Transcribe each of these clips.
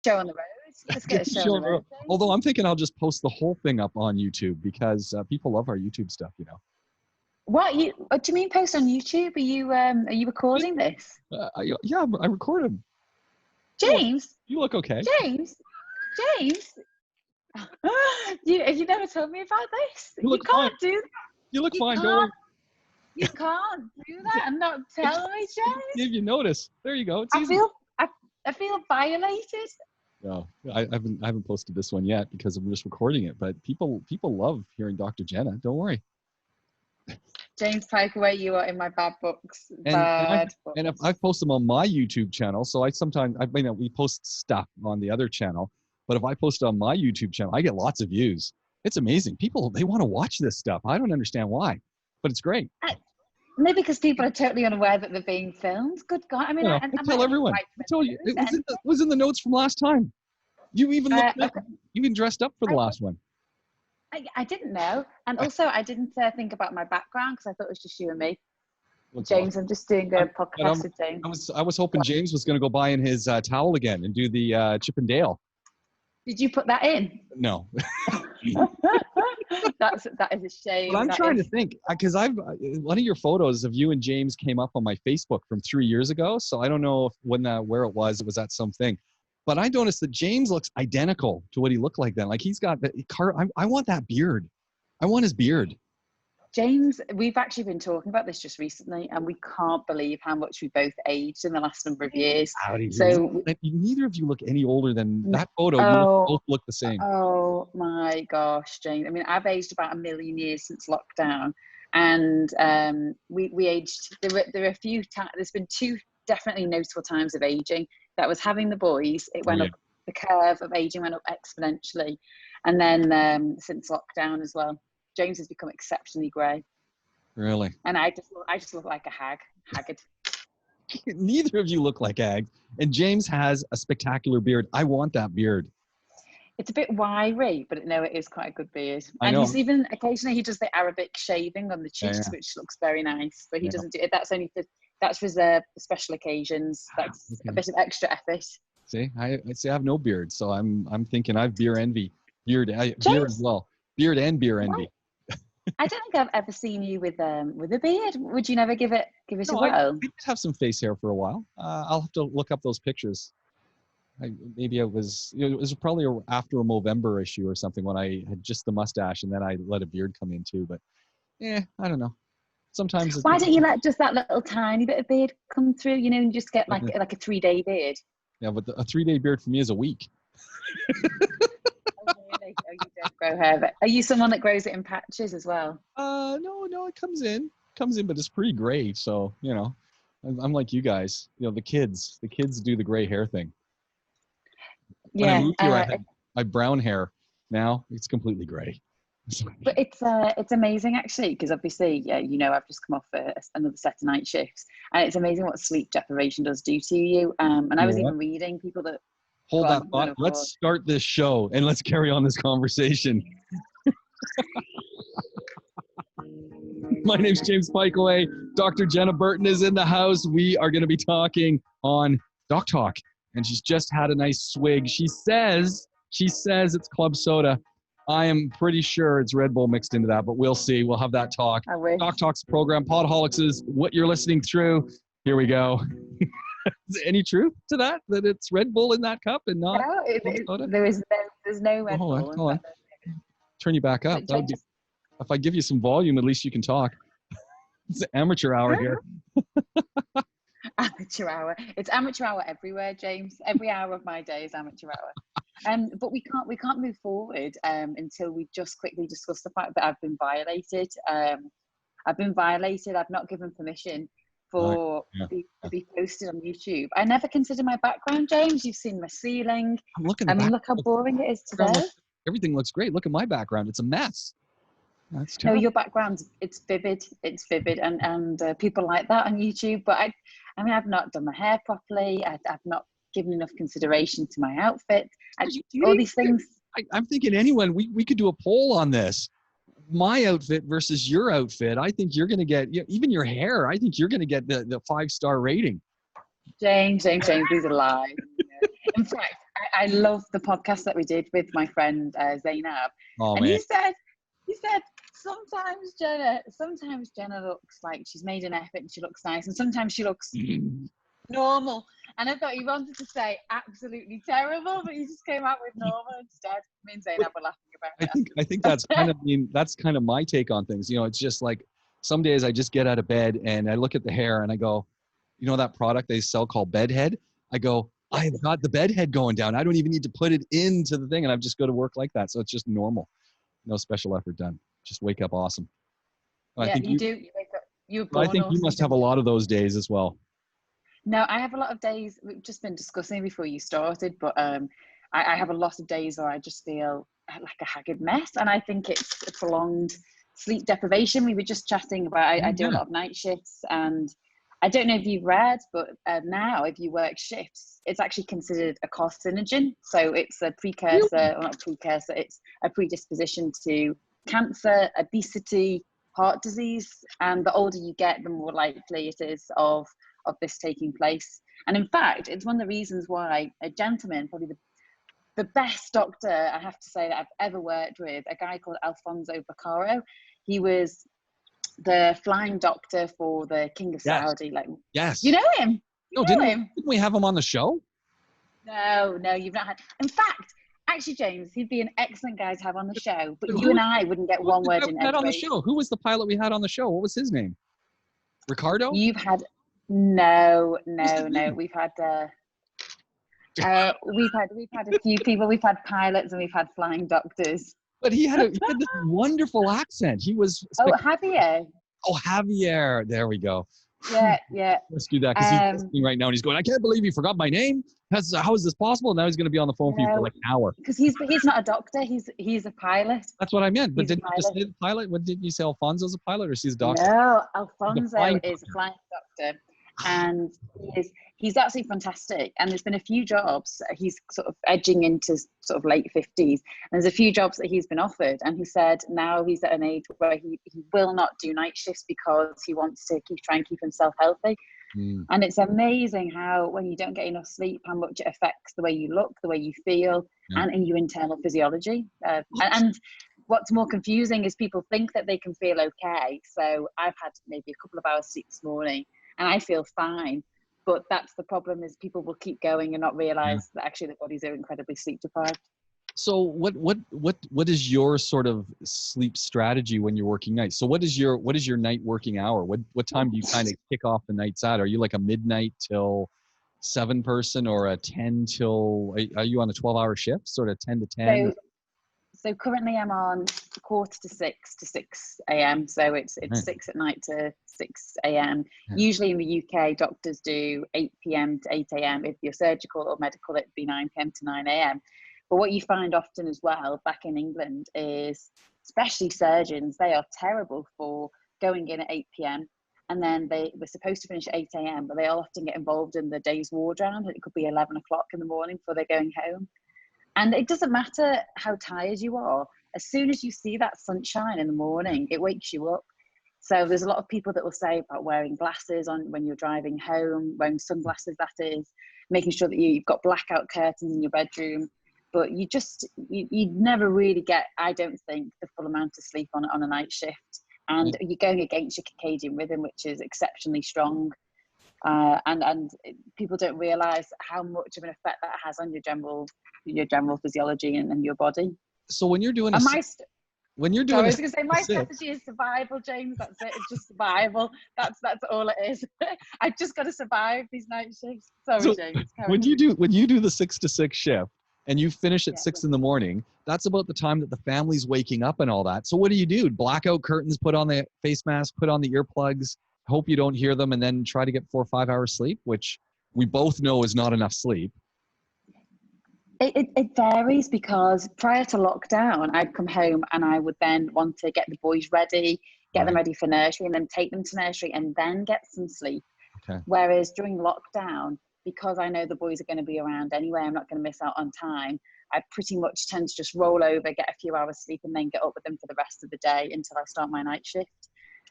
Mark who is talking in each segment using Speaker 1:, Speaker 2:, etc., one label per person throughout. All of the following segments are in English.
Speaker 1: show on the road. Let's get a show on the road.
Speaker 2: Although I'm thinking I'll just post the whole thing up on YouTube because people love our YouTube stuff, you know.
Speaker 1: What do you mean post on YouTube? Are you recording this?
Speaker 2: Yeah, I recorded.
Speaker 1: James?
Speaker 2: You look okay.
Speaker 1: James? You never told me about this. You can't do that.
Speaker 2: You look fine, don't worry.
Speaker 1: You can't do that and not tell me, James.
Speaker 2: Give you notice. There you go. It's
Speaker 1: I
Speaker 2: easy.
Speaker 1: I feel violated.
Speaker 2: No, I haven't posted this one yet because I'm just recording it. But people love hearing Dr. Jenna. Don't worry.
Speaker 1: James Pikeway, you are in my bad books.
Speaker 2: And if I post them on my YouTube channel, so we post stuff on the other channel, but if I post it on my YouTube channel, I get lots of views. It's amazing. People, they want to watch this stuff. I don't understand why, but it's great.
Speaker 1: Maybe because people are totally unaware that they're being filmed. Good God. I mean,
Speaker 2: I tell everyone. I told you. It was in the notes from last time. You even you even dressed up for the last one.
Speaker 1: I didn't know. And also, I didn't think about my background because I thought it was just you and me. James, I'm just doing a podcast with James.
Speaker 2: I was hoping James was going to go buy in his towel again and do the Chip and Dale.
Speaker 1: Did you put that in?
Speaker 2: No.
Speaker 1: That is a shame.
Speaker 2: But I'm trying to think because one of your photos of you and James came up on my Facebook from 3 years ago. So I don't know where it was. It was at something. But I noticed that James looks identical to what he looked like then. Like he's got that I want that beard. I want his beard.
Speaker 1: James, we've actually been talking about this just recently, and we can't believe how much we both aged in the last number of years. So
Speaker 2: neither of you look any older than that photo. You both look the same.
Speaker 1: Oh my gosh, James. I mean, I've aged about 1 million years since lockdown, and we aged. There are a few times. There's been 2 definitely notable times of aging. That was having the boys. It went up. The curve of aging went up exponentially, and then since lockdown as well. James has become exceptionally grey.
Speaker 2: Really?
Speaker 1: And I just look like a haggard.
Speaker 2: Neither of you look like hags. And James has a spectacular beard. I want that beard.
Speaker 1: It's a bit wiry, but no, it is quite a good beard.
Speaker 2: I
Speaker 1: and
Speaker 2: know.
Speaker 1: he's even occasionally he does the Arabic shaving on the cheeks, which looks very nice. But he doesn't do it. That's reserved for special occasions. That's a bit of extra effort.
Speaker 2: See, I have no beard, so I'm thinking I have beard envy. Beard as well. Beard and beer envy.
Speaker 1: I don't think I've ever seen you with a beard. Would you never give it a whirl?
Speaker 2: I did have some face hair for a while. I'll have to look up those pictures. It was probably after a Movember issue or something when I had just the mustache and then I let a beard come in too. But I don't know. Sometimes.
Speaker 1: Why don't you let just that little tiny bit of beard come through? You know, and just get like a 3-day beard.
Speaker 2: Yeah, but a 3-day beard for me is a week.
Speaker 1: You don't grow hair, but are you someone that grows it in patches as well?
Speaker 2: No, it comes in, but it's pretty gray. So, I'm like you guys, the kids do the gray hair thing. When I moved here, I had my brown hair. Now it's completely gray.
Speaker 1: But it's amazing actually, because obviously, I've just come off another set of night shifts, and it's amazing what sleep deprivation does do to you. And I was even reading people that.
Speaker 2: Hold that thought. Let's start this show and let's carry on this conversation. My name's James Pikeway. Dr. Jenna Burton is in the house. We are going to be talking on DocTalk, and she's just had a nice swig. She says it's club soda. I am pretty sure it's Red Bull mixed into that, but we'll see. We'll have that talk. DocTalk's program. Podholics is what you're listening through. Here we go. Is there any truth to that it's Red Bull in that cup and not soda?
Speaker 1: There's no Red Bull.
Speaker 2: Hold on. Turn you back up. That would be, if I give you some volume, at least you can talk. It's amateur hour here.
Speaker 1: Amateur hour. It's amateur hour everywhere, James. Every hour of my day is amateur hour. But we can't move forward until we just quickly discuss the fact that I've been violated. I've not given permission for to be posted on YouTube. I never consider my background, James. You've seen my ceiling.
Speaker 2: I'm looking.
Speaker 1: Look how boring it is today.
Speaker 2: Everything looks great. Look at my background. It's a mess. That's terrible.
Speaker 1: No, your background, it's vivid. It's vivid, and people like that on YouTube. But I've not done my hair properly. I've not given enough consideration to my outfit. All these things.
Speaker 2: I'm thinking anyone. We could do a poll on this. My outfit versus your outfit. I think you're going to get, even your hair, I think you're going to get the 5-star rating.
Speaker 1: James, these are lies. In fact, I love the podcast that we did with my friend Zainab.
Speaker 2: Oh,
Speaker 1: And
Speaker 2: man.
Speaker 1: he said, sometimes Jenna looks like she's made an effort and she looks nice, and sometimes she looks normal. And I thought he wanted to say absolutely terrible, but he just came out with normal instead. Me and Zainab were laughing about it.
Speaker 2: I think that's kind of, that's kind of my take on things. You know, it's just like some days I just get out of bed and I look at the hair and I go, you know, that product they sell called Bedhead? I go, I've got the bedhead going down. I don't even need to put it into the thing, and I just go to work like that. So it's just normal. No special effort done. Just wake up awesome. I think
Speaker 1: you do. You wake up. You're born
Speaker 2: I think you must have a lot of those days as well.
Speaker 1: No, I have a lot of days. We've just been discussing before you started, but I have a lot of days where I just feel like a haggard mess, and I think it's a prolonged sleep deprivation. We were just chatting about. I do a lot of night shifts, and I don't know if you've read, but now if you work shifts, it's actually considered a carcinogen. So it's a precursor, well, not a precursor, it's a predisposition to cancer, obesity, heart disease. And the older you get, the more likely it is of this taking place. And in fact, it's one of the reasons why a gentleman, probably the best doctor I have to say that I've ever worked with, a guy called Alfonso Baccaro, he was the flying doctor for the King of Saudi. Like,
Speaker 2: yes,
Speaker 1: you know him.
Speaker 2: Didn't we have him on the show?
Speaker 1: No, you've not had. In fact, actually, James, he'd be an excellent guy to have on the show. But you and I wouldn't get one word in every.
Speaker 2: On the show. Who was the pilot we had on the show? What was his name? Ricardo.
Speaker 1: You've had no. We've had. We've had a few people. We've had pilots and we've had flying doctors.
Speaker 2: But he had this wonderful accent. He was.
Speaker 1: Javier.
Speaker 2: Oh, Javier. There we go.
Speaker 1: Yeah.
Speaker 2: Rescue that because he's listening right now and he's going, I can't believe you forgot my name. How is this possible? And now he's going to be on the phone for you for like an hour.
Speaker 1: Because he's not a doctor. He's a pilot.
Speaker 2: That's what I meant. But didn't you just say the pilot? What did you say? Alfonso's a pilot, or is he a doctor?
Speaker 1: No, Alfonso is a flying doctor, and he's absolutely fantastic. And there's been a few jobs. He's sort of edging into sort of late 50s. And there's a few jobs that he's been offered. And he said now he's at an age where he will not do night shifts because he wants to try and keep himself healthy. And it's amazing how when you don't get enough sleep, how much it affects the way you look, the way you feel, and in your internal physiology. And what's more confusing is people think that they can feel okay. So I've had maybe a couple of hours sleep this morning and I feel fine. But that's the problem, is people will keep going and not realize that actually their bodies are incredibly sleep deprived.
Speaker 2: So what is your sort of sleep strategy when you're working nights? So what is your night working hour? What time do you kind of kick off the nights at? Are you like a midnight till 7 person, or a 10 till? Are you on a 12-hour shift, sort of 10 to 10?
Speaker 1: So currently I'm on 5:45 to 6 a.m. So it's 6 at night to 6 a.m. Usually in the UK, doctors do 8 p.m. to 8 a.m. If you're surgical or medical, it'd be 9 p.m. to 9 a.m. But what you find often as well back in England is, especially surgeons, they are terrible for going in at 8 p.m. and then they were supposed to finish at 8 a.m. but they all often get involved in the day's ward round. It could be 11 o'clock in the morning before they're going home. And it doesn't matter how tired you are. As soon as you see that sunshine in the morning, it wakes you up. So there's a lot of people that will say about wearing glasses on when you're driving home, wearing sunglasses, that is, making sure that you've got blackout curtains in your bedroom. But you never really get, I don't think, the full amount of sleep on a night shift. And you're going against your circadian rhythm, which is exceptionally strong. And people don't realize how much of an effect that has on your general physiology and your body.
Speaker 2: So when you're doing
Speaker 1: I was going to say my strategy is survival, James. That's it. It's just survival. That's all it is. I've just got to survive these night shifts. Sorry, James.
Speaker 2: When you do the 6 to 6 shift and you finish at 6 in the morning, that's about the time that the family's waking up and all that. So what do? Blackout curtains, put on the face mask, put on the earplugs, hope you don't hear them, and then try to get 4 or 5 hours sleep, which we both know is not enough sleep.
Speaker 1: It varies, because prior to lockdown, I'd come home and I would then want to get the boys ready, get them ready for nursery, and then take them to nursery and then get some sleep.
Speaker 2: Okay.
Speaker 1: Whereas during lockdown, because I know the boys are going to be around anyway, I'm not going to miss out on time, I pretty much tend to just roll over, get a few hours sleep, and then get up with them for the rest of the day until I start my night shift.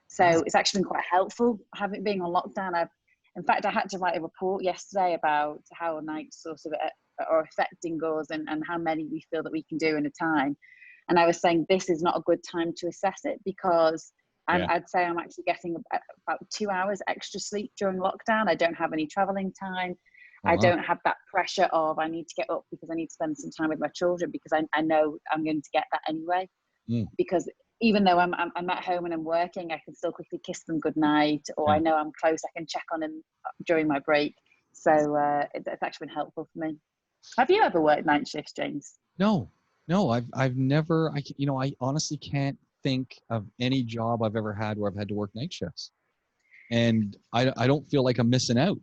Speaker 1: So it's actually been quite helpful being on lockdown. In fact, I had to write a report yesterday about how nights sort of are affecting us, and how many we feel that we can do in a time. And I was saying this is not a good time to assess it, because I'd say I'm actually getting about 2 hours extra sleep during lockdown. I don't have any traveling time.
Speaker 2: Oh,
Speaker 1: I
Speaker 2: wow.
Speaker 1: don't have that pressure of I need to get up because I need to spend some time with my children, because I know I'm going to get that anyway. Because even though I'm at home and I'm working, I can still quickly kiss them goodnight, or I know I'm close, I can check on them during my break. So it's actually been helpful for me. Have you ever worked night shifts, James?
Speaker 2: No, I've never, I honestly can't think of any job I've ever had where I've had to work night shifts. And I don't feel like I'm missing out,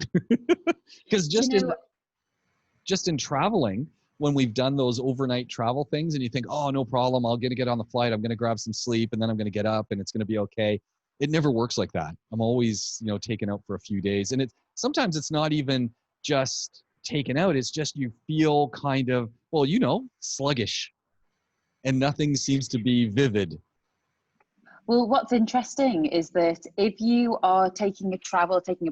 Speaker 2: because just in traveling, when we've done those overnight travel things and you think, oh, no problem, I'm going to get on the flight, I'm going to grab some sleep, and then I'm going to get up and it's going to be okay. It never works like that. I'm always, taken out for a few days. And sometimes it's not even just taken out. It's just you feel kind of, sluggish, and nothing seems to be vivid.
Speaker 1: Well, what's interesting is that if you are taking a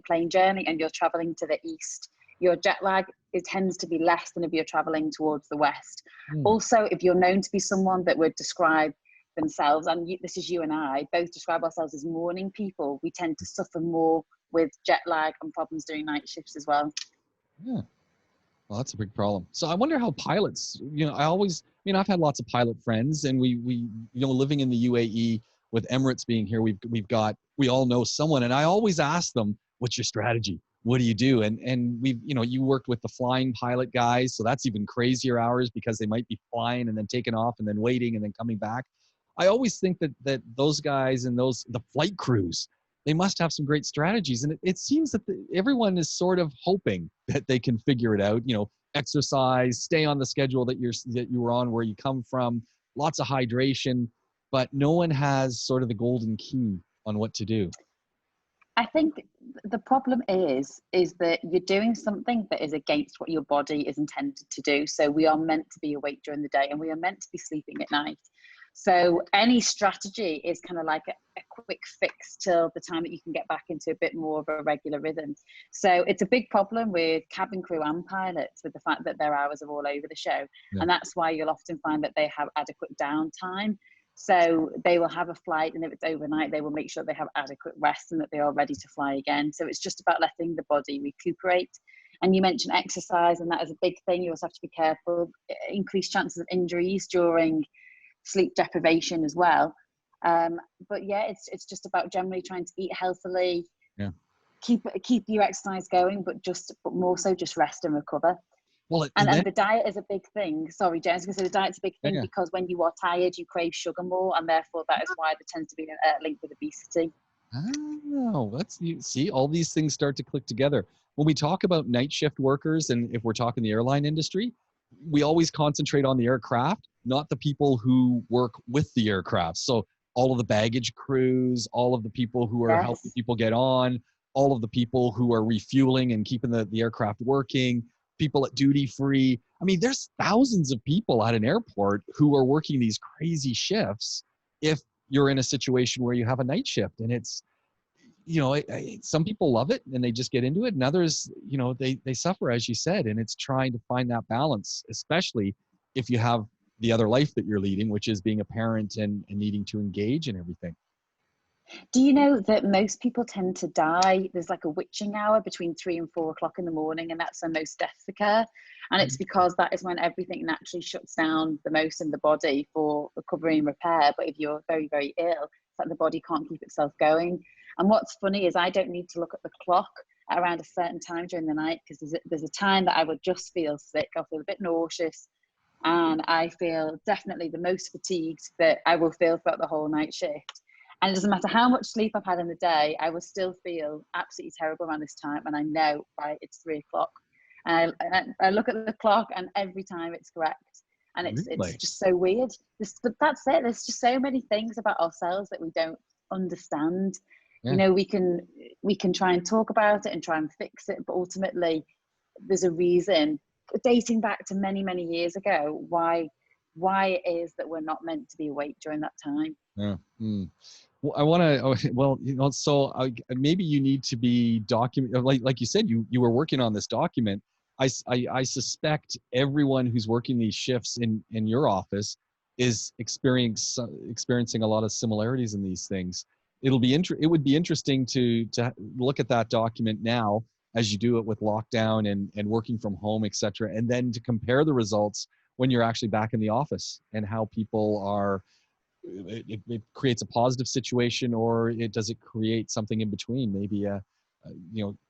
Speaker 1: plane journey and you're traveling to the east, your jet lag, it tends to be less than if you're traveling towards the west. Also, if you're known to be someone that would describe themselves, and this is you and I, both describe ourselves as morning people, we tend to suffer more with jet lag and problems doing night shifts as well.
Speaker 2: Yeah. Well, that's a big problem. So I wonder how pilots, I've had lots of pilot friends, and we living in the UAE with Emirates being here, we all know someone, and I always ask them, what's your strategy? What do you do? And you worked with the flying pilot guys, so that's even crazier hours, because they might be flying and then taking off and then waiting and then coming back. I always think that those guys and the flight crews, they must have some great strategies. And it seems that everyone is sort of hoping that they can figure it out. Exercise, stay on the schedule that you were on, where you come from, lots of hydration, but no one has sort of the golden key on what to do.
Speaker 1: I think the problem is that you're doing something that is against what your body is intended to do. So we are meant to be awake during the day, and we are meant to be sleeping at night. So any strategy is kind of like a quick fix till the time that you can get back into a bit more of a regular rhythm. So it's a big problem with cabin crew and pilots, with the fact that their hours are all over the show. Yeah. And that's why you'll often find that they have adequate downtime. So they will have a flight, and if it's overnight, they will make sure they have adequate rest and that they are ready to fly again. So it's just about letting the body recuperate. And you mentioned exercise, and that is a big thing. You also have to be careful. Increased chances of injuries during sleep deprivation as well. But yeah, it's just about generally trying to eat healthily, keep your exercise going, but more so just rest and recover. Well, and the diet is a big thing. Sorry, Jen, I was going to say the diet's a big thing because when you are tired, you crave sugar more, and therefore that is why there tends to be a link with obesity.
Speaker 2: Oh, you see, all these things start to click together. When we talk about night shift workers, and if we're talking the airline industry, we always concentrate on the aircraft, not the people who work with the aircraft. So all of the baggage crews, all of the people who are helping people get on, all of the people who are refueling and keeping the aircraft working, people at duty free. I mean, there's thousands of people at an airport who are working these crazy shifts if you're in a situation where you have a night shift. And it's, some people love it and they just get into it, and others, they suffer, as you said. And it's trying to find that balance, especially if you have the other life that you're leading, which is being a parent and needing to engage in everything.
Speaker 1: Do you know that most people tend to die? There's like a witching hour between 3 and 4 o'clock in the morning, and that's when most deaths occur. And it's because that is when everything naturally shuts down the most in the body for recovery and repair. But if you're very, very ill, it's like the body can't keep itself going. And what's funny is I don't need to look at the clock at around a certain time during the night, because there's a time that I would just feel sick. I'll feel a bit nauseous, and I feel definitely the most fatigued that I will feel throughout the whole night shift. And it doesn't matter how much sleep I've had in the day, I will still feel absolutely terrible around this time. And I know, right, it's 3 o'clock. And I look at the clock, and every time it's correct. And it's just so weird. That's it. There's just so many things about ourselves that we don't understand. Yeah. We can try and talk about it and try and fix it, but ultimately there's a reason, dating back to many, many years ago, why it is that we're not meant to be awake during that time.
Speaker 2: Yeah. Well, I want to, so maybe you need to be like you said, you were working on this document. I suspect everyone who's working these shifts in your office is experiencing a lot of similarities in these things. It would be interesting to look at that document now as you do it with lockdown and working from home, et cetera, and then to compare the results when you're actually back in the office and how people are. It creates a positive situation, or does it create something in between? Maybe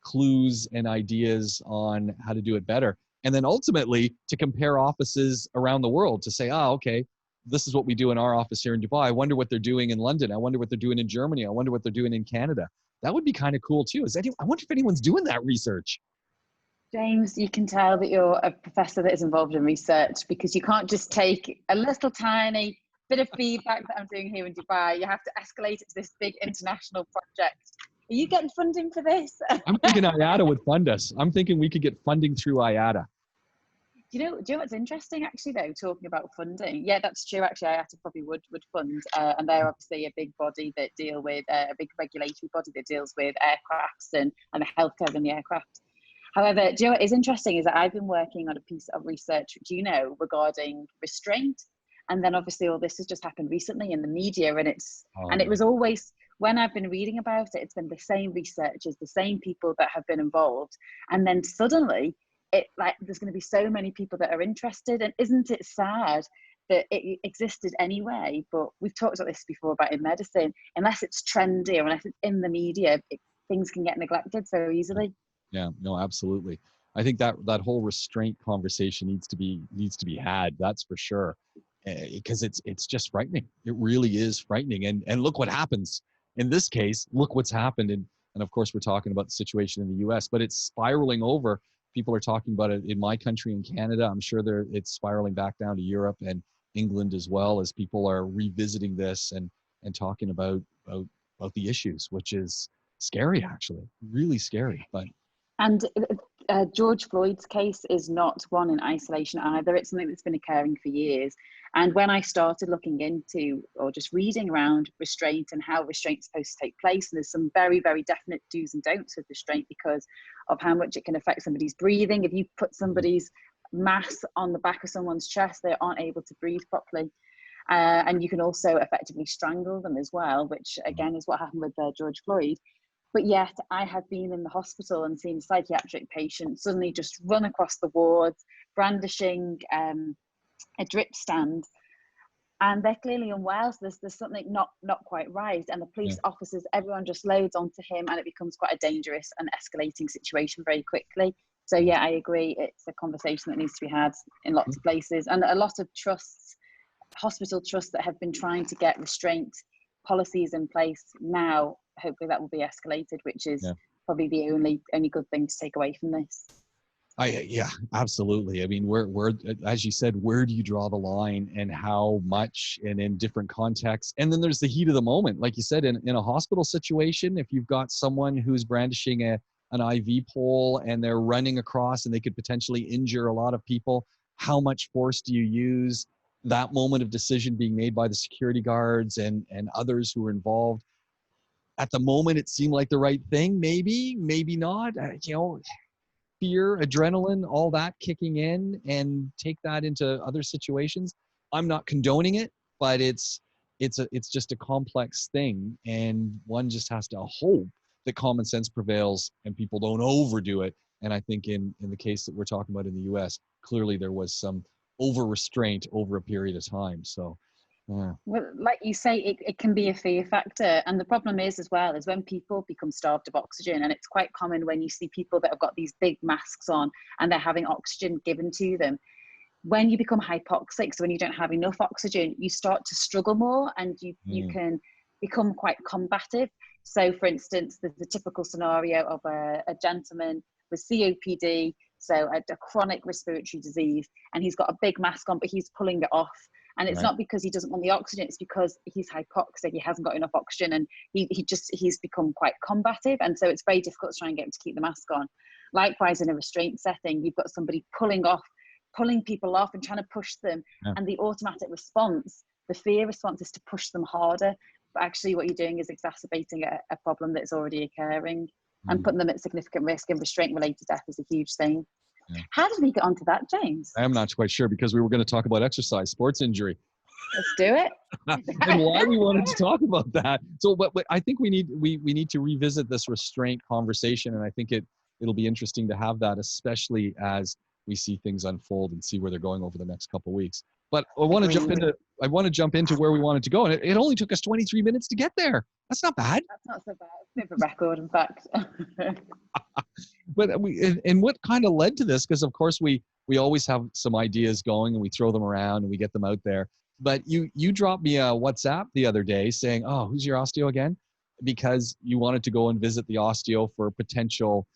Speaker 2: clues and ideas on how to do it better, and then ultimately to compare offices around the world to say, okay, this is what we do in our office here in Dubai. I wonder what they're doing in London. I wonder what they're doing in Germany. I wonder what they're doing in Canada. That would be kind of cool too. I wonder if anyone's doing that research.
Speaker 1: James, you can tell that you're a professor that is involved in research, because you can't just take a little tiny bit of feedback that I'm doing here in Dubai. You have to escalate it to this big international project. Are you getting funding for this?
Speaker 2: I'm thinking IATA would fund us. I'm thinking we could get funding through IATA.
Speaker 1: Do you know what's interesting, actually, though, talking about funding? Yeah, that's true. Actually, IATA probably would fund, and they're obviously a big body that deal with, a big regulatory body that deals with aircrafts and the healthcare in the aircraft. However, do you know what is interesting is that I've been working on a piece of research, regarding restraint. And then obviously all this has just happened recently in the media, and it was always, when I've been reading about it, it's been the same researchers, the same people that have been involved. And then suddenly there's going to be so many people that are interested. And isn't it sad that it existed anyway? But we've talked about this before about in medicine, unless it's trendy or unless it's in the media, things can get neglected so easily.
Speaker 2: Yeah, no, absolutely. I think that whole restraint conversation needs to be had. That's for sure, because it's just frightening. It really is frightening. And look what happens in this case. Look what's happened, and of course we're talking about the situation in the U.S., but it's spiraling over. People are talking about it in my country, in Canada. I'm sure it's spiraling back down to Europe and England as well, as people are revisiting this and talking about the issues, which is scary, actually, really scary. But
Speaker 1: And George Floyd's case is not one in isolation either. It's something that's been occurring for years. And when I started looking into, or just reading around restraint and how restraint's supposed to take place, and there's some very, very definite do's and don'ts with restraint because of how much it can affect somebody's breathing. If you put somebody's mass on the back of someone's chest, they aren't able to breathe properly. And you can also effectively strangle them as well, which again is what happened with George Floyd. But yet I have been in the hospital and seen psychiatric patients suddenly just run across the wards, brandishing a drip stand, and they're clearly unwell. So there's something not quite right. And the police officers, everyone just loads onto him, and it becomes quite a dangerous and escalating situation very quickly. So yeah, I agree. It's a conversation that needs to be had in lots of places, and a lot of trusts, hospital trusts that have been trying to get restraint policies in place now. Hopefully that will be escalated, which is probably the only good thing to take away from this.
Speaker 2: Yeah, absolutely. I mean, where, as you said, where do you draw the line, and how much, and in different contexts? And then there's the heat of the moment, like you said, in a hospital situation. If you've got someone who's brandishing an IV pole and they're running across, and they could potentially injure a lot of people, how much force do you use? That moment of decision being made by the security guards and others who are involved. At the moment, it seemed like the right thing. Maybe not. Fear, adrenaline, all that kicking in, and take that into other situations. I'm not condoning it, but it's just a complex thing, and one just has to hope that common sense prevails and people don't overdo it. And I think in the case that we're talking about in the U.S., clearly there was some over restraint over a period of time. So. Yeah.
Speaker 1: Well, like you say, it can be a fear factor. And the problem is, as well, is when people become starved of oxygen, and it's quite common when you see people that have got these big masks on and they're having oxygen given to them. When you become hypoxic, so when you don't have enough oxygen, you start to struggle more, and you can become quite combative. So for instance, there's the typical scenario of a gentleman with COPD, so a chronic respiratory disease, and he's got a big mask on, but he's pulling it off. And it's not because he doesn't want the oxygen, it's because he's hypoxic, he hasn't got enough oxygen, and he's become quite combative. And so it's very difficult to try and get him to keep the mask on. Likewise, in a restraint setting, you've got somebody pulling people off and trying to push them. And the automatic response, the fear response, is to push them harder. But actually what you're doing is exacerbating a problem that's already occurring and putting them at significant risk. And restraint related death is a huge thing. How did we get onto that, James?
Speaker 2: I'm not quite sure, because we were going to talk about exercise, sports injury.
Speaker 1: Let's do it.
Speaker 2: And why we wanted to talk about that. So, but I think we need to revisit this restraint conversation, and I think it'll be interesting to have that, especially as we see things unfold and see where they're going over the next couple of weeks. But I want to jump into where we wanted to go, and it only took us 23 minutes to get there. That's not bad.
Speaker 1: That's not so bad. It's a record, in fact.
Speaker 2: But and what kind of led to this? Because of course we always have some ideas going, and we throw them around and we get them out there. But you dropped me a WhatsApp the other day saying, "Oh, who's your osteo again?" Because you wanted to go and visit the osteo for potential,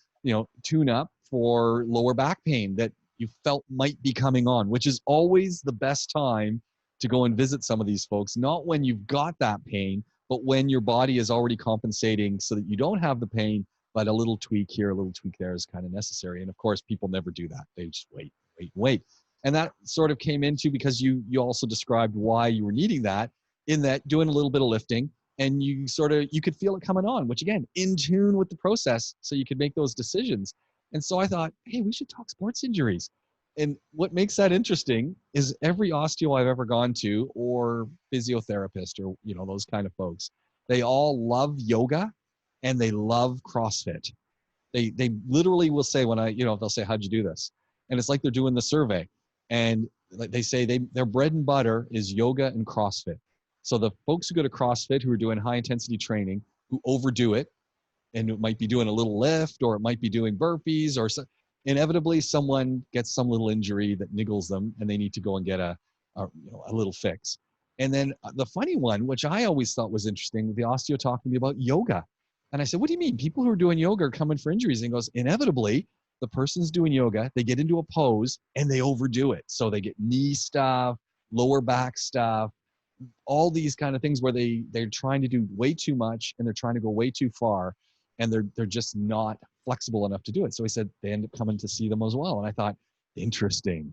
Speaker 2: tune-up for lower back pain that you felt might be coming on, which is always the best time to go and visit some of these folks. Not when you've got that pain, but when your body is already compensating so that you don't have the pain, but a little tweak here, a little tweak there is kind of necessary. And of course, people never do that. They just wait. And that sort of came into, because you also described why you were needing that, in that doing a little bit of lifting, and you could feel it coming on, which again, in tune with the process, so you could make those decisions. And so I thought, hey, we should talk sports injuries. And what makes that interesting is every osteo I've ever gone to, or physiotherapist, or those kind of folks, they all love yoga and they love CrossFit. They literally will say, when they'll say, "How'd you do this?" And it's like they're doing the survey. And they say their bread and butter is yoga and CrossFit. So the folks who go to CrossFit, who are doing high intensity training, who overdo it, and it might be doing a little lift, or it might be doing burpees, or inevitably someone gets some little injury that niggles them, and they need to go and get a little fix. And then the funny one, which I always thought was interesting, the osteo talking to me about yoga. And I said, "What do you mean? People who are doing yoga are coming for injuries?" And he goes, "Inevitably, the person's doing yoga, they get into a pose and they overdo it. So they get knee stuff, lower back stuff, all these kind of things where they're trying to do way too much, and they're trying to go way too far, and they're just not flexible enough to do it." So he said they end up coming to see them as well. And I thought, interesting.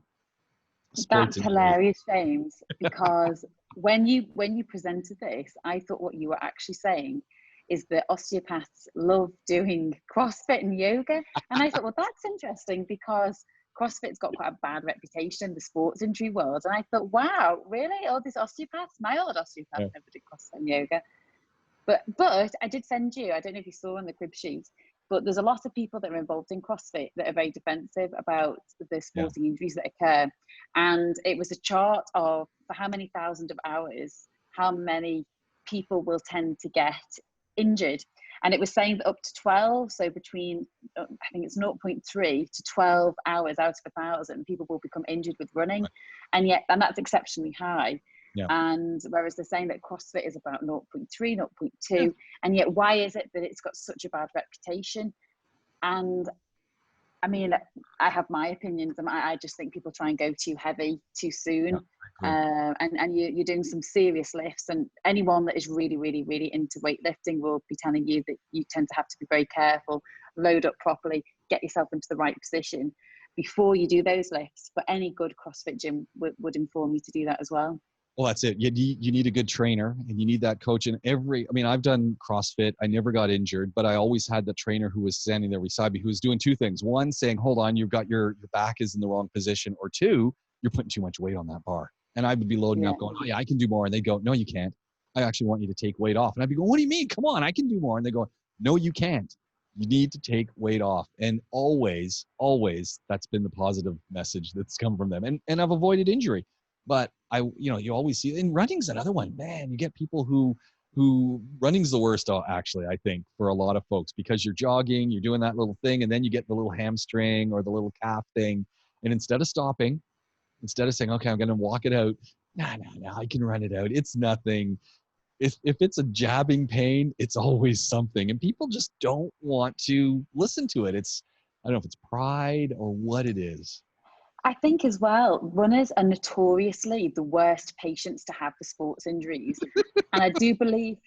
Speaker 1: That's hilarious, James, because when you presented this, I thought what you were actually saying is that osteopaths love doing CrossFit and yoga. And I thought, well, that's interesting, because CrossFit's got quite a bad reputation in the sports injury world. And I thought, wow, really? All these osteopaths? My old osteopath never did CrossFit and yoga. But I did send you, I don't know if you saw on the crib sheet, but there's a lot of people that are involved in CrossFit that are very defensive about the sporting injuries that occur. And it was a chart of, for how many thousands of hours, how many people will tend to get injured. And it was saying that up to 12, so between, I think it's 0.3 to 12 hours out of 1,000, people will become injured with running. And that's exceptionally high. Yeah. And whereas they're saying that CrossFit is about 0.3, 0.2, and yet why is it that it's got such a bad reputation? And I mean, I have my opinions. I just think people try and go too heavy too soon. And you're doing some serious lifts, and anyone that is really, really, really into weightlifting will be telling you that you tend to have to be very careful, load up properly, get yourself into the right position before you do those lifts. But any good CrossFit gym would inform you to do that as well.
Speaker 2: Well, that's it. You need a good trainer, and you need that coach. And I've done CrossFit. I never got injured, but I always had the trainer who was standing there beside me, who was doing two things. One, saying, "Hold on, you've got your back is in the wrong position." Or two, "You're putting too much weight on that bar." And I would be loading up going, "Oh yeah, I can do more." And they'd go, "No, you can't. I actually want you to take weight off." And I'd be going, "What do you mean? Come on, I can do more." And they go, "No, you can't. You need to take weight off." And always, that's been the positive message that's come from them. And I've avoided injury. But you always see, and running's another one, man. You get people who running's the worst, actually, I think, for a lot of folks, because you're jogging, you're doing that little thing, and then you get the little hamstring or the little calf thing. And instead of stopping, instead of saying, "Okay, I'm going to walk it out," no, I can run it out. It's nothing. If it's a jabbing pain, it's always something. And people just don't want to listen to it. I don't know if it's pride or what it is.
Speaker 1: I think as well, runners are notoriously the worst patients to have for sports injuries. And I do believe,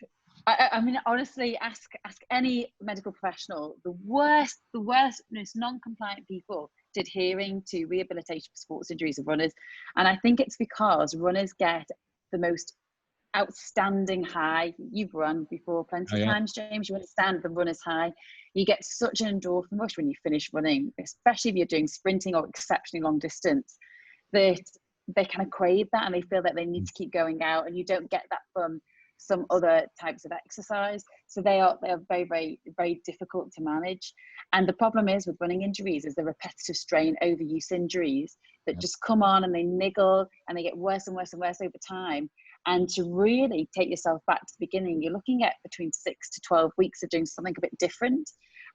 Speaker 1: I mean, honestly, ask any medical professional, the worst, most non-compliant people to adhering to rehabilitation for sports injuries are runners. And I think it's because runners get the most outstanding high. You've run before plenty of times, James. You understand the runner's high. You get such an endorphin rush when you finish running, especially if you're doing sprinting or exceptionally long distance, that they kind of crave that and they feel that they need to keep going out, and you don't get that from some other types of exercise. So they are very, very, very difficult to manage. And the problem is with running injuries is the repetitive strain overuse injuries that just come on and they niggle and they get worse and worse and worse over time. And to really take yourself back to the beginning, you're looking at between 6 to 12 weeks of doing something a bit different.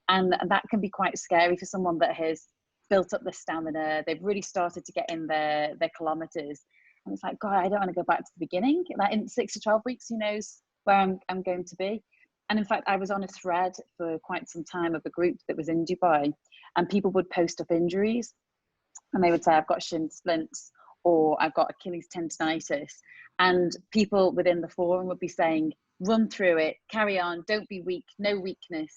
Speaker 1: And that can be quite scary for someone that has built up the stamina. They've really started to get in their kilometers. And it's like, God, I don't want to go back to the beginning. Like in 6 to 12 weeks, who knows where I'm going to be. And in fact, I was on a thread for quite some time of a group that was in Dubai, and people would post up injuries and they would say, I've got shin splints or I've got Achilles tendonitis. And people within the forum would be saying, run through it, carry on, don't be weak, no weakness.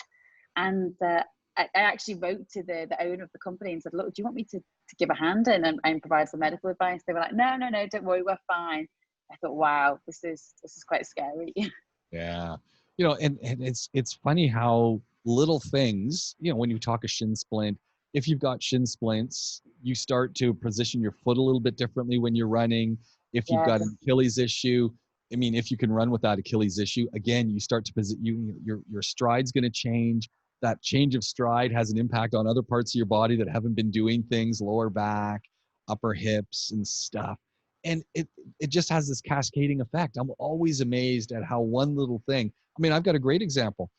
Speaker 1: And I actually wrote to the owner of the company and said, look, do you want me to give a hand in and provide some medical advice? They were like, no, don't worry, we're fine. I thought, wow, this is quite scary.
Speaker 2: Yeah. You know, and it's funny how little things, you know, when you talk a shin splint, if you've got shin splints, you start to position your foot a little bit differently when you're running. If you've got an Achilles issue, I mean, if you can run with that Achilles issue, again, you start to your stride's going to change. That change of stride has an impact on other parts of your body that haven't been doing things, lower back, upper hips and stuff. And it just has this cascading effect. I'm always amazed at how one little thing, I mean, I've got a great example.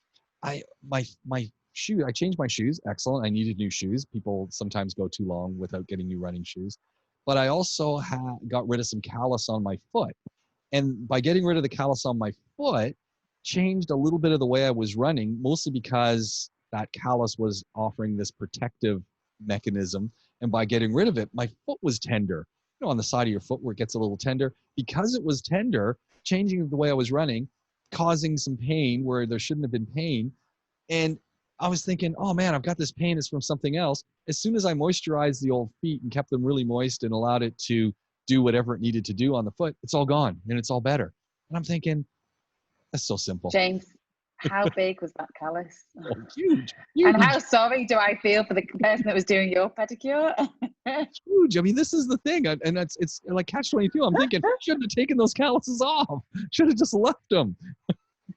Speaker 2: My shoe, I changed my shoes. Excellent. I needed new shoes. People sometimes go too long without getting new running shoes. But I also got rid of some callus on my foot. And by getting rid of the callus on my foot, changed a little bit of the way I was running, mostly because that callus was offering this protective mechanism. And by getting rid of it, my foot was tender. You know, on the side of your foot where it gets a little tender. Because it was tender, changing the way I was running, causing some pain where there shouldn't have been pain. And I was thinking, oh man, I've got this pain. It's from something else. As soon as I moisturized the old feet and kept them really moist and allowed it to do whatever it needed to do on the foot, it's all gone and it's all better. And I'm thinking, that's so simple.
Speaker 1: James, how big was that callus?
Speaker 2: Oh, huge.
Speaker 1: And how sorry do I feel for the person that was doing your pedicure?
Speaker 2: Huge. I mean, this is the thing. And it's like catch-22. I'm thinking, shouldn't have taken those calluses off. Should have just left them.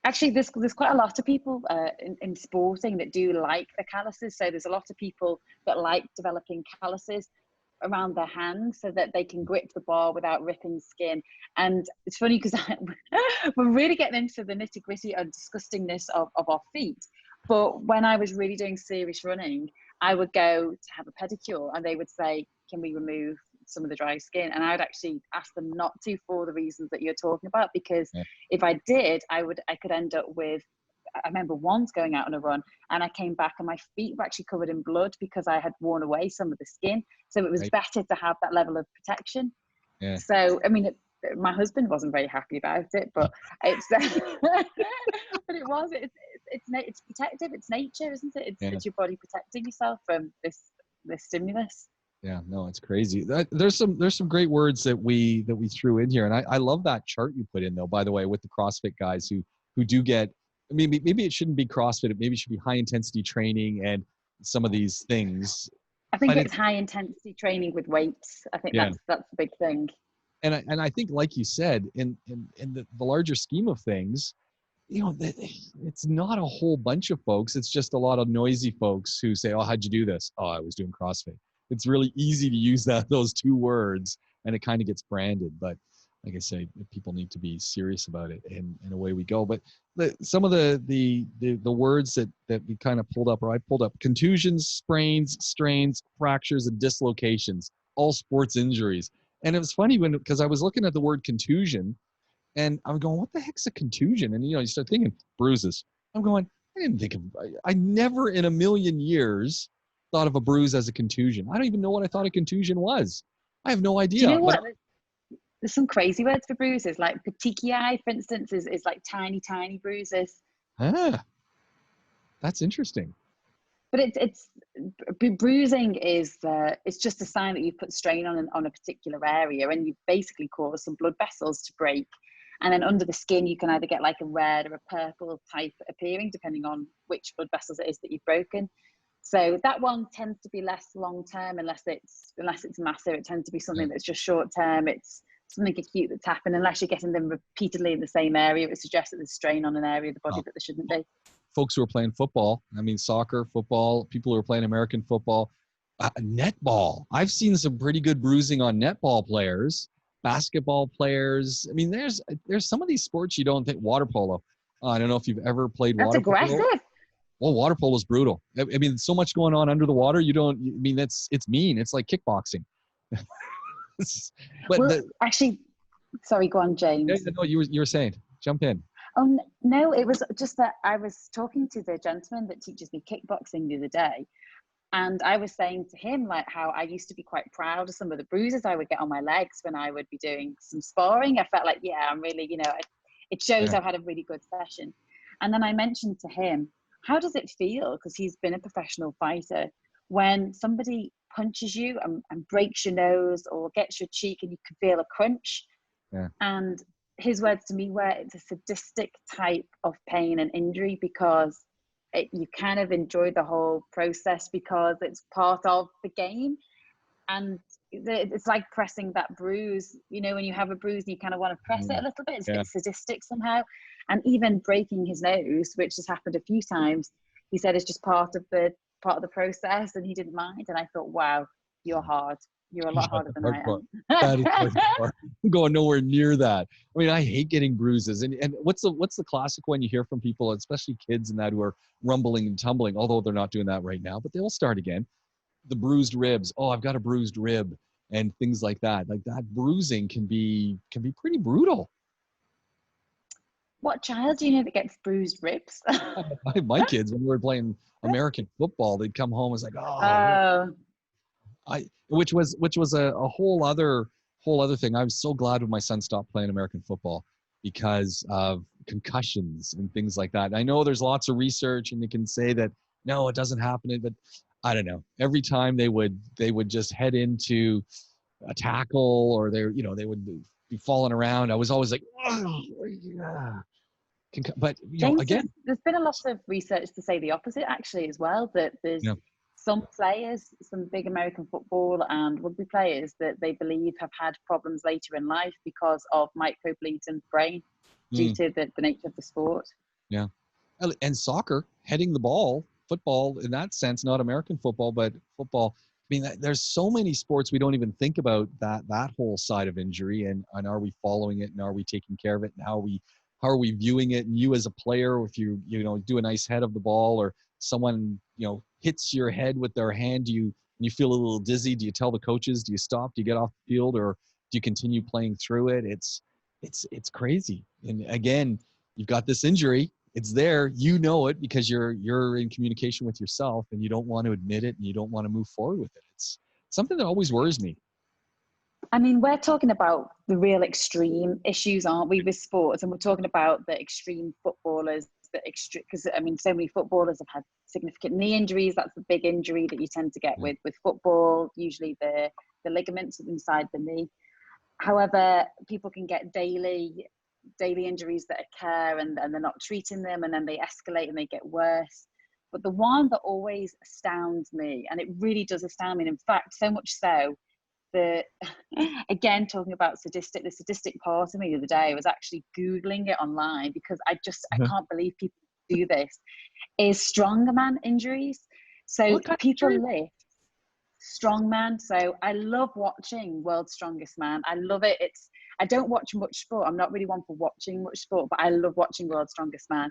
Speaker 1: Actually, there's quite a lot of people in sporting that do like the calluses. So there's a lot of people that like developing calluses around their hands so that they can grip the bar without ripping skin. And it's funny because we're really getting into the nitty-gritty and disgustingness of our feet. But when I was really doing serious running, I would go to have a pedicure and they would say, can we remove some of the dry skin? And I'd actually ask them not to, for the reasons that you're talking about, because if I did, I could end up with, I remember once going out on a run and I came back and my feet were actually covered in blood because I had worn away some of the skin. So it was better to have that level of protection. Yeah. So, I mean, my husband wasn't very happy about it, but it's, but it was, it's protective. It's nature, isn't it? It's your body protecting yourself from this stimulus.
Speaker 2: Yeah, no, it's crazy. There's some great words that we threw in here, and I love that chart you put in though. By the way, with the CrossFit guys who do get, I mean, maybe it shouldn't be CrossFit. Maybe it should be high intensity training and some of these things.
Speaker 1: I think it's high intensity training with weights. I think that's the big thing.
Speaker 2: And I think, like you said, in the larger scheme of things, you know, it's not a whole bunch of folks. It's just a lot of noisy folks who say, "Oh, how'd you do this?" "Oh, I was doing CrossFit." It's really easy to use those two words, and it kind of gets branded. But like I say, people need to be serious about it, and away we go. But some of the words that we kind of pulled up, or I pulled up: contusions, sprains, strains, fractures, and dislocations. All sports injuries. And it was funny because I was looking at the word contusion, and I'm going, "What the heck's a contusion?" And you start thinking bruises. I'm going, I never in a million years thought of a bruise as a contusion. I don't even know what I thought a contusion was. I have no idea.
Speaker 1: Do you know what? There's some crazy words for bruises, like petechiae, for instance, is like tiny bruises.
Speaker 2: Ah, that's interesting.
Speaker 1: But it's bruising is it's just a sign that you've put strain on a particular area, and you basically cause some blood vessels to break. And then under the skin, you can either get like a red or a purple type appearing, depending on which blood vessels it is that you've broken. So that one tends to be less long term, unless it's massive. It tends to be something that's just short term. It's something acute that's happened. Unless you're getting them repeatedly in the same area, it suggests that there's strain on an area of the body that there shouldn't be.
Speaker 2: Folks who are playing football, I mean, soccer, football, people who are playing American football, netball. I've seen some pretty good bruising on netball players, basketball players. I mean, there's some of these sports you don't think. Water polo. I don't know if you've ever played water polo.
Speaker 1: That's aggressive.
Speaker 2: Well, water polo is brutal. I mean, so much going on under the water. It's mean. It's like kickboxing.
Speaker 1: Actually, sorry, go on, James.
Speaker 2: No, you were saying. Jump in.
Speaker 1: Oh, no, it was just that I was talking to the gentleman that teaches me kickboxing the other day. And I was saying to him, like, how I used to be quite proud of some of the bruises I would get on my legs when I would be doing some sparring. I felt like, yeah, I'm really, it shows I've had a really good session. And then I mentioned to him, how does it feel? Because he's been a professional fighter, when somebody punches you and breaks your nose or gets your cheek and you can feel a crunch.
Speaker 2: Yeah. And
Speaker 1: his words to me were, it's a sadistic type of pain and injury, because you kind of enjoy the whole process because it's part of the game. And it's like pressing that bruise, when you have a bruise and you kind of want to press it a little bit, it's a bit sadistic somehow. And even breaking his nose, which has happened a few times, he said it's just part of the process, and he didn't mind. And I thought, wow, you're hard. You're a lot harder than I am.
Speaker 2: That is hardcore. I'm going nowhere near that. I mean, I hate getting bruises. And what's the classic one you hear from people, especially kids and that, who are rumbling and tumbling, although they're not doing that right now, but they will start again. The bruised ribs. Oh, I've got a bruised rib, and things like that. Like that bruising can be pretty brutal.
Speaker 1: What child do you know that gets bruised ribs?
Speaker 2: My kids, when we were playing American football, they'd come home and was like, which was a whole other thing. I was so glad when my son stopped playing American football because of concussions and things like that. I know there's lots of research and they can say that no, it doesn't happen, but I don't know. Every time they would just head into a tackle, or they would be falling around. I was always like, oh, yeah. But
Speaker 1: James,
Speaker 2: again,
Speaker 1: there's been a lot of research to say the opposite actually as well, that there's some players, some big American football and rugby players, that they believe have had problems later in life because of microbleeds in the brain due to the nature of the sport. Yeah.
Speaker 2: And soccer, heading the ball, football in that sense, not American football, but football. I mean, there's so many sports we don't even think about that whole side of injury, and are we following it, and are we taking care of it, and how are we viewing it? And you as a player, if you do a nice head of the ball, or someone hits your head with their hand, you feel a little dizzy. Do you tell the coaches? Do you stop? Do you get off the field, or do you continue playing through it? It's crazy. And again, you've got this injury. It's there, it, because you're in communication with yourself, and you don't want to admit it, and you don't want to move forward with it. It's something that always worries me.
Speaker 1: I mean, we're talking about the real extreme issues, aren't we, with sports? And we're talking about the extreme footballers, because I mean, so many footballers have had significant knee injuries. That's the big injury that you tend to get with football, usually the ligaments inside the knee. However, people can get daily injuries that occur, and they're not treating them, and then they escalate and they get worse. But the one that always astounds me, and it really does astound me, and in fact, so much so that, again, talking about the sadistic part of me the other day, I was actually Googling it online, because I can't believe people do this, is strongman injuries. So people lift strongman. So I love watching World's Strongest Man. I love it. I don't watch much sport. I'm not really one for watching much sport, but I love watching World's Strongest Man.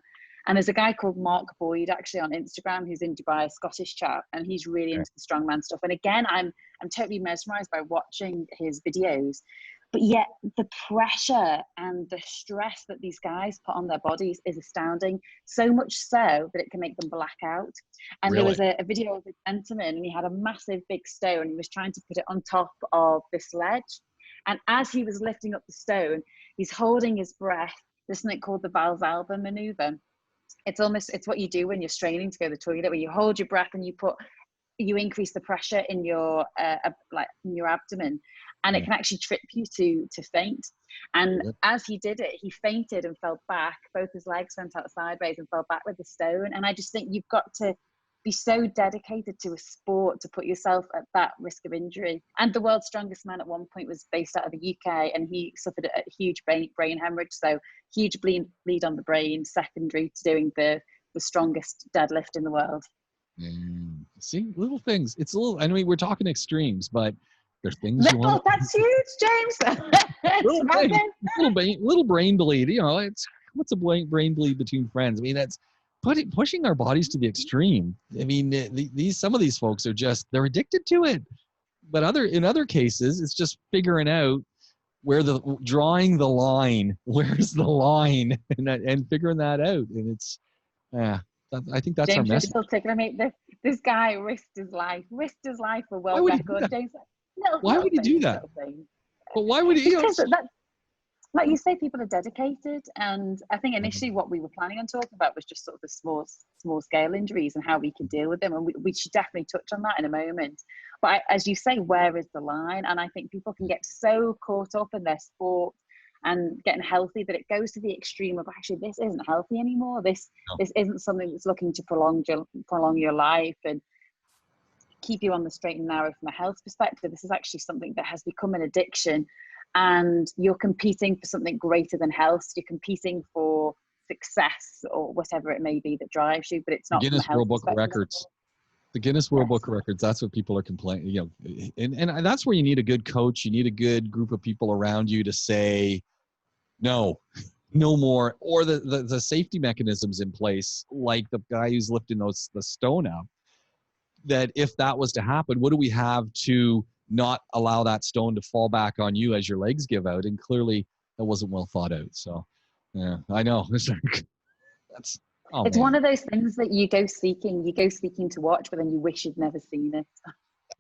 Speaker 1: And there's a guy called Mark Boyd actually on Instagram who's in Dubai, a Scottish chap, and he's really into the strongman stuff. And again, I'm totally mesmerized by watching his videos. But yet the pressure and the stress that these guys put on their bodies is astounding, so much so that it can make them black out. And there was a video of a gentleman, and he had a massive big stone, and he was trying to put it on top of this ledge. And as he was lifting up the stone, he's holding his breath. There's something called the Valsalva maneuver. It's what you do when you're straining to go to the toilet, where you hold your breath and you increase the pressure in your in your abdomen, and it can actually trip you to faint. And as he did it, he fainted and fell back. Both his legs went out sideways and fell back with the stone. And I just think you've got to be so dedicated to a sport to put yourself at that risk of injury. And the world's strongest man at one point was based out of the UK, and he suffered a huge brain hemorrhage, so huge bleed on the brain, secondary to doing the strongest deadlift in the world.
Speaker 2: See, little things. It's a little, I mean, we're talking extremes, but there's things you
Speaker 1: Little,
Speaker 2: want.
Speaker 1: that's huge, James.
Speaker 2: little brain bleed. You know, it's what's a brain bleed between friends? I mean, that's pushing our bodies to the extreme. I mean, some of these folks are just, they're addicted to it. But in other cases, it's just figuring out drawing the line. Where's the line, and figuring that out. And it's, I think that's
Speaker 1: James,
Speaker 2: our message.
Speaker 1: Still taking me. This guy risked his life for world record. James,
Speaker 2: why would he do that? But why would he?
Speaker 1: Because like you say, people are dedicated, and I think initially what we were planning on talking about was just sort of the small scale injuries and how we can deal with them, and we should definitely touch on that in a moment. But as you say, where is the line? And I think people can get so caught up in their sport and getting healthy that it goes to the extreme of, actually, this isn't healthy anymore. This isn't something that's looking to prolong your life and keep you on the straight and narrow from a health perspective. This is actually something that has become an addiction, and you're competing for something greater than health. You're competing for success or whatever it may be that drives you, but it's not
Speaker 2: Guinness World Book of Records. The Guinness World Book of Records, that's what people are complaining, you know, and that's where you need a good coach. You need a good group of people around you to say, no more, or the safety mechanisms in place, like the guy who's lifting the stone up, that if that was to happen, what do we have to not allow that stone to fall back on you as your legs give out? And clearly that wasn't well thought out. So yeah, I know. It's
Speaker 1: one of those things that you go seeking to watch, but then you wish you'd never seen it.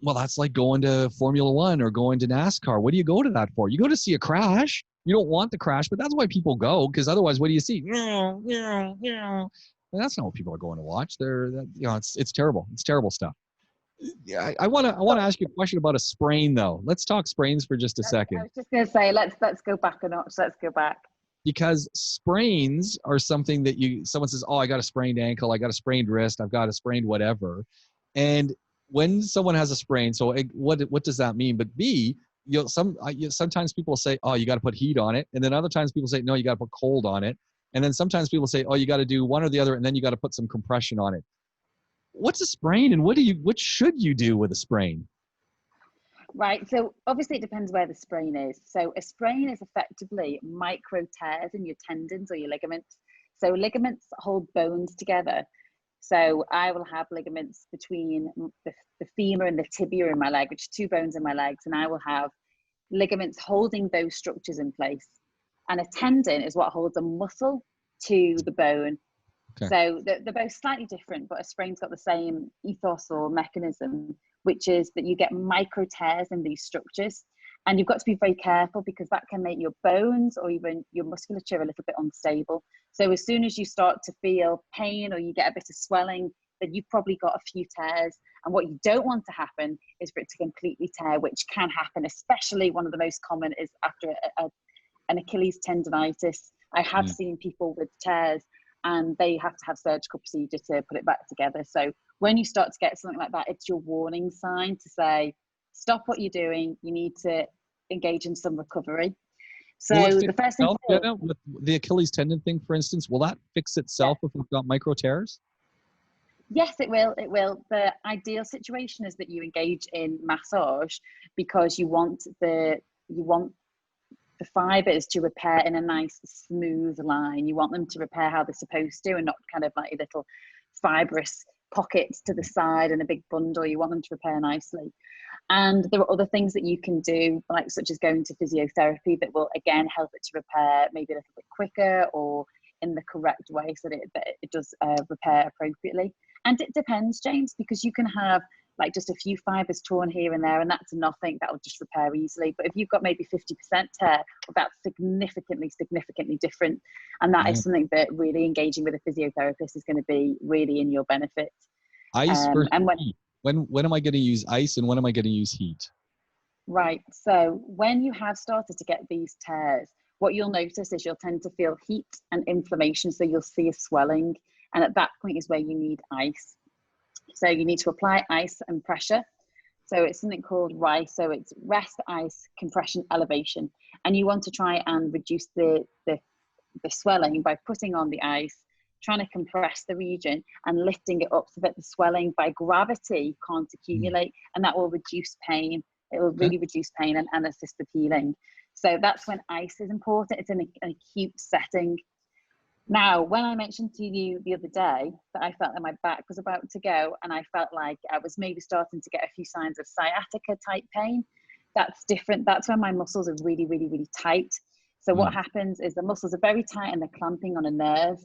Speaker 2: Well, that's like going to Formula One or going to NASCAR. What do you go to that for? You go to see a crash. You don't want the crash, but that's why people go, because otherwise, what do you see? And that's not what people are going to watch. It's terrible. It's terrible stuff. Yeah, I want to ask you a question about a sprain, though. Let's talk sprains for just a second.
Speaker 1: I was just going to say, let's go back a notch. Let's go back.
Speaker 2: Because sprains are something that someone says, oh, I got a sprained ankle, I got a sprained wrist, I've got a sprained whatever. And when someone has a sprain, so what does that mean? But B, sometimes people say, oh, you got to put heat on it. And then other times people say, no, you got to put cold on it. And then sometimes people say, oh, you got to do one or the other, and then you got to put some compression on it. What's a sprain, and what should you do with a sprain?
Speaker 1: Right, so obviously it depends where the sprain is. So a sprain is effectively micro tears in your tendons or your ligaments. So ligaments hold bones together. So I will have ligaments between the femur and the tibia in my leg, which are two bones in my legs, and I will have ligaments holding those structures in place. And a tendon is what holds a muscle to the bone. Okay. So they're both slightly different, but a sprain's got the same ethos or mechanism, which is that you get micro tears in these structures. And you've got to be very careful, because that can make your bones or even your musculature a little bit unstable. So as soon as you start to feel pain or you get a bit of swelling, then you've probably got a few tears. And what you don't want to happen is for it to completely tear, which can happen, especially one of the most common is after an Achilles tendonitis. I have seen people with tears, and they have to have surgical procedure to put it back together. So when you start to get something like that, it's your warning sign to say, stop what you're doing. You need to engage in some recovery. So the first thing
Speaker 2: with the Achilles tendon thing, for instance, will that fix itself if we've got micro tears?
Speaker 1: Yes, it will. It will. The ideal situation is that you engage in massage, because you want the fibers to repair in a nice smooth line. You want them to repair how they're supposed to, and not kind of like little fibrous pockets to the side and a big bundle. You want them to repair nicely. And there are other things that you can do, like such as going to physiotherapy, that will again help it to repair maybe a little bit quicker or in the correct way, so that it does repair appropriately. And it depends, James, because you can have like just a few fibers torn here and there, and that's nothing, that'll just repair easily. But if you've got maybe 50% tear, well, that's significantly different. And that is something that really engaging with a physiotherapist is going to be really in your benefit.
Speaker 2: Ice versus heat. When am I going to use ice, and when am I going to use heat?
Speaker 1: Right. So when you have started to get these tears, what you'll notice is you'll tend to feel heat and inflammation. So you'll see a swelling. And at that point is where you need ice. So you need to apply ice and pressure. So it's something called RICE. So it's rest, ice, compression, elevation. And you want to try and reduce the swelling by putting on the ice, trying to compress the region and lifting it up so that the swelling by gravity can't accumulate, and that will reduce pain. It will really reduce pain and assist with healing. So that's when ice is important. It's in an acute setting. Now, when I mentioned to you the other day that I felt that my back was about to go and I felt like I was maybe starting to get a few signs of sciatica type pain, that's different. That's when my muscles are really, really, really tight. So what happens is the muscles are very tight and they're clamping on a nerve,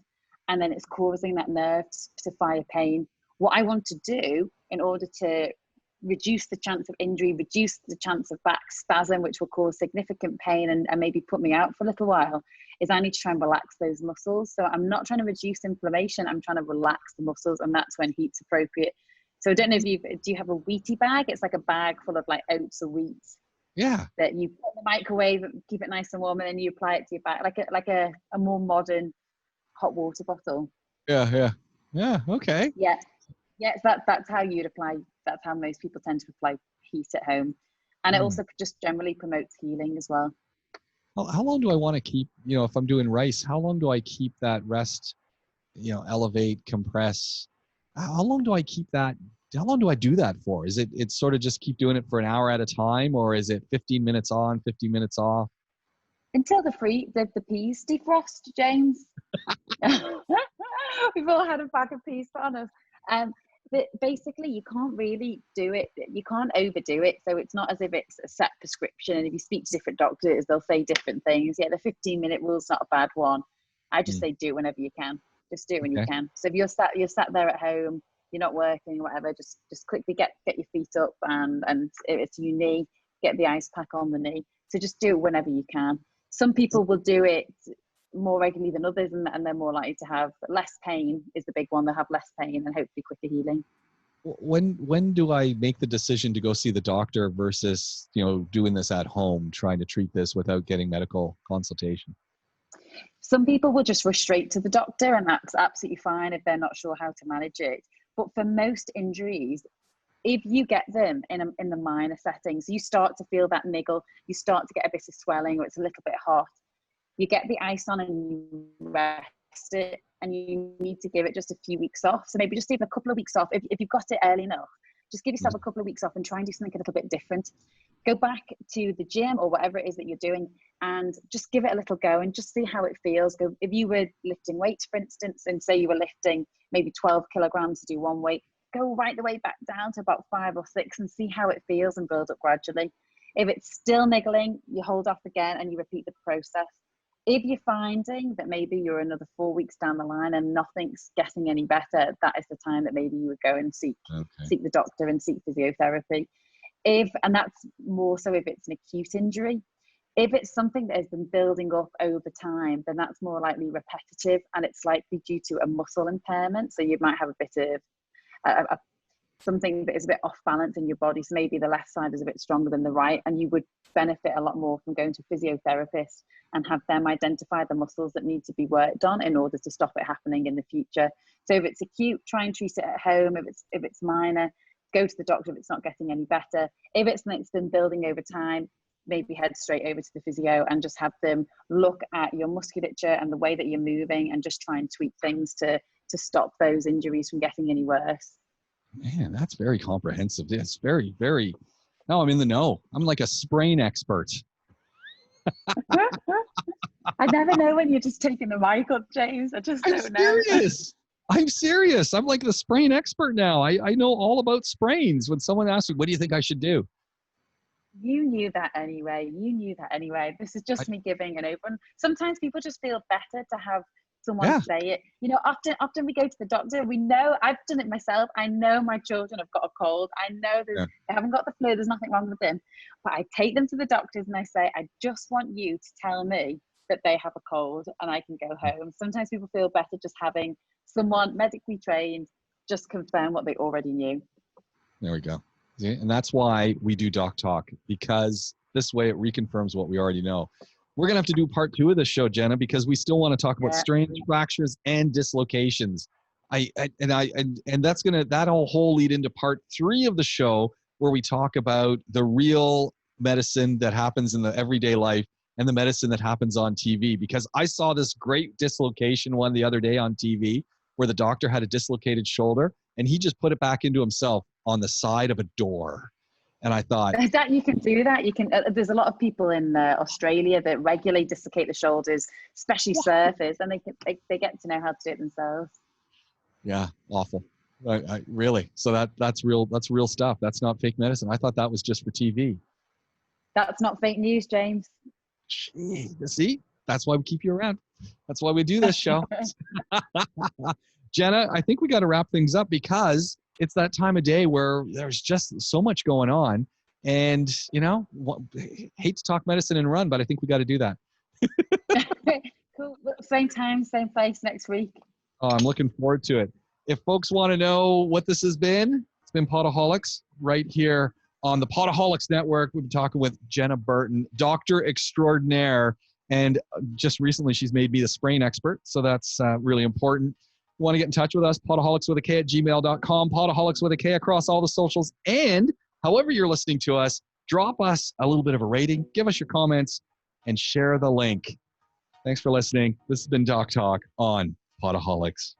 Speaker 1: and then it's causing that nerve to fire pain. What I want to do in order to reduce the chance of injury, reduce the chance of back spasm, which will cause significant pain and maybe put me out for a little while, is I need to try and relax those muscles. So I'm not trying to reduce inflammation, I'm trying to relax the muscles, and that's when heat's appropriate. So I don't know if do you have a wheatie bag? It's like a bag full of like oats or wheat.
Speaker 2: Yeah.
Speaker 1: That you put in the microwave, keep it nice and warm, and then you apply it to your back, like a more modern hot water bottle.
Speaker 2: Yeah. Okay.
Speaker 1: Yeah. So that's how you'd apply. That's how most people tend to apply heat at home, and it also just generally promotes healing as well.
Speaker 2: How long do I want to keep, if I'm doing rice, how long do I keep that rest, elevate, compress? How long do I keep that? How long do I do that for? Is it's sort of just keep doing it for an hour at a time, or is it 15 minutes on, 15 minutes off?
Speaker 1: Until the peas defrost, James. We've all had a bag of peas put on us. But basically, you can't really do it. You can't overdo it. So it's not as if it's a set prescription. And if you speak to different doctors, they'll say different things. Yeah, the 15-minute rule is not a bad one. I just say do it whenever you can. Just do it when you can. So if you're sat there at home, you're not working or whatever, just quickly get your feet up, and if it's your knee, get the ice pack on the knee. So just do it whenever you can. Some people will do it more regularly than others, and they're more likely to have less pain is the big one. They'll have less pain and hopefully quicker healing.
Speaker 2: When do I make the decision to go see the doctor versus, doing this at home, trying to treat this without getting medical consultation?
Speaker 1: Some people will just rush straight to the doctor, and that's absolutely fine if they're not sure how to manage it. But for most injuries, if you get them in the minor settings, you start to feel that niggle, you start to get a bit of swelling, or it's a little bit hot, you get the ice on and you rest it, and you need to give it just a few weeks off. So maybe just even a couple of weeks off. If you've got it early enough, just give yourself a couple of weeks off and try and do something a little bit different. Go back to the gym or whatever it is that you're doing and just give it a little go and just see how it feels. If you were lifting weights, for instance, and say you were lifting maybe 12 kilograms to do one weight, go right the way back down to about 5 or 6 and see how it feels and build up gradually. If it's still niggling, you hold off again and you repeat the process. If you're finding that maybe you're another 4 weeks down the line and nothing's getting any better, that is the time that maybe you would go and seek the doctor and seek physiotherapy. And that's more so if it's an acute injury. If it's something that has been building up over time, then that's more likely repetitive, and it's likely due to a muscle impairment. So you might have a bit of something that is a bit off balance in your body. So maybe the left side is a bit stronger than the right, and you would benefit a lot more from going to a physiotherapist and have them identify the muscles that need to be worked on in order to stop it happening in the future. So if it's acute, try and treat it at home. If it's minor, go to the doctor if it's not getting any better. If it's something that's been building over time, maybe head straight over to the physio and just have them look at your musculature and the way that you're moving and just try and tweak things to stop those injuries from getting any worse.
Speaker 2: Man, that's very comprehensive. It's very, very, now I'm in the know. I'm like a sprain expert.
Speaker 1: I never know when you're just taking the mic up, James. I just don't know.
Speaker 2: I'm serious. I'm like the sprain expert now. I know all about sprains. When someone asks me, what do you think I should do?
Speaker 1: You knew that anyway. This is just me giving an open. Sometimes people just feel better to have someone say it. Often we go to the doctor. We know, I've done it myself. I know my children have got a cold. I know they haven't got the flu. There's nothing wrong with them. But I take them to the doctors and I say, I just want you to tell me that they have a cold and I can go home. Sometimes people feel better just having someone medically trained just confirm what they already knew.
Speaker 2: There we go. See? And that's why we do DocTalk, because this way it reconfirms what we already know. We're going to have to do part 2 of this show, Jenna, because we still want to talk about strains, fractures, and dislocations. And that'll whole lead into part 3 of the show, where we talk about the real medicine that happens in the everyday life and the medicine that happens on TV. Because I saw this great dislocation one the other day on TV, where the doctor had a dislocated shoulder and he just put it back into himself on the side of a door. And I thought,
Speaker 1: that you can do that. You can. There's a lot of people in Australia that regularly dislocate the shoulders, especially surfers, and they get to know how to do it themselves.
Speaker 2: Yeah, awful. Really. So that's real. That's real stuff. That's not fake medicine. I thought that was just for TV.
Speaker 1: That's not fake news, James.
Speaker 2: See, that's why we keep you around. That's why we do this show. Jenna, I think we got to wrap things up, because it's that time of day where there's just so much going on. And, hate to talk medicine and run, but I think we got to do that.
Speaker 1: Cool. Same time, same place next week.
Speaker 2: Oh, I'm looking forward to it. If folks want to know what this has been, it's been Podaholics right here on the Podaholics Network. We've been talking with Jenna Burton, doctor extraordinaire. And just recently, she's made me the sprain expert. So that's really important. You want to get in touch with us, podaholicswithak@gmail.com, podaholics with a K across all the socials. And however you're listening to us, drop us a little bit of a rating, give us your comments, and share the link. Thanks for listening. This has been DocTalk on Podaholics.